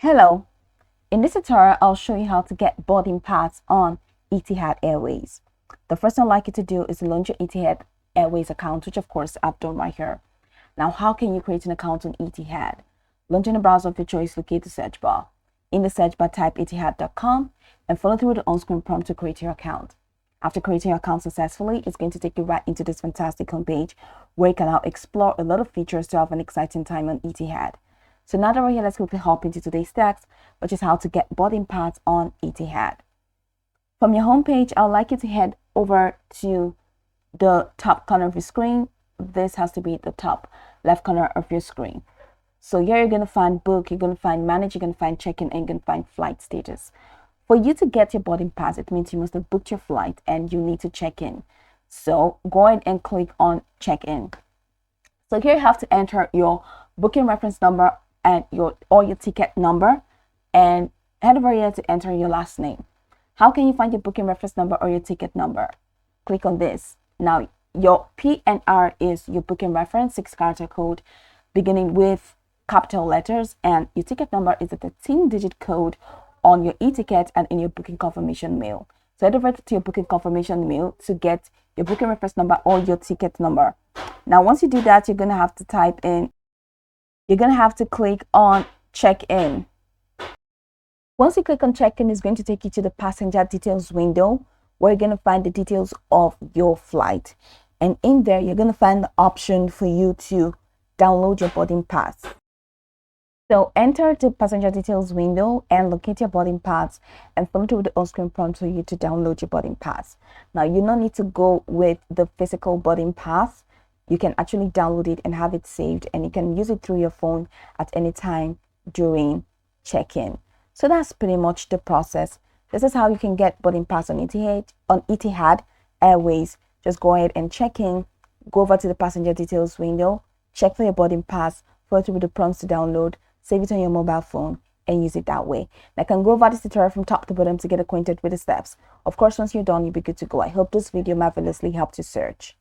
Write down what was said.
Hello, in this tutorial I'll show you how to get boarding pass on Etihad Airways. The first thing I'd like you to do is launch your Etihad Airways account, which of course I've done right here. Now, how can you create an account on Etihad? Launch in the browser of your choice, locate the search bar. In the search bar, type etihad.com and follow through the on-screen prompt to create your account. After creating your account successfully, it's going to take you right into this fantastic homepage where you can now explore a lot of features to have an exciting time on Etihad. So now that we're here, let's quickly hop into today's text, which is how to get boarding pass on Etihad. From your homepage, I would like you to head over to the top corner of your screen. This has to be the top left corner of your screen. So here you're going to find book, you're going to find manage, you're going to find check-in, and you're going to find flight status. For you to get your boarding pass, it means you must have booked your flight and you need to check in. So go ahead and click on check in. So here you have to enter your booking reference number and your ticket number, and head over here to enter your last name. How can you find your booking reference number or your ticket number? Click on this. Now your PNR is your booking reference, 6-character code beginning with capital letters, and your ticket number is a 13-digit code on your e-ticket and in your booking confirmation mail. So head over to your booking confirmation mail to get your booking reference number or your ticket number. Now once you do that, you're going to have to click on check in. Once you click on check in, it's going to take you to the passenger details window where you're going to find the details of your flight. And in there, you're going to find the option for you to download your boarding pass. So enter the passenger details window and locate your boarding pass and follow through the on-screen prompt for you to download your boarding pass. Now you don't need to go with the physical boarding pass. You can actually download it and have it saved, and you can use it through your phone at any time during check-in. So that's pretty much the process. This is how you can get boarding pass on Etihad Airways. Just go ahead and check in, go over to the passenger details window, check for your boarding pass, follow through the prompts to download, save it on your mobile phone, and use it that way. Now, I can go over this tutorial from top to bottom to get acquainted with the steps. Of course, once you're done, you'll be good to go. I hope this video marvelously helped you search.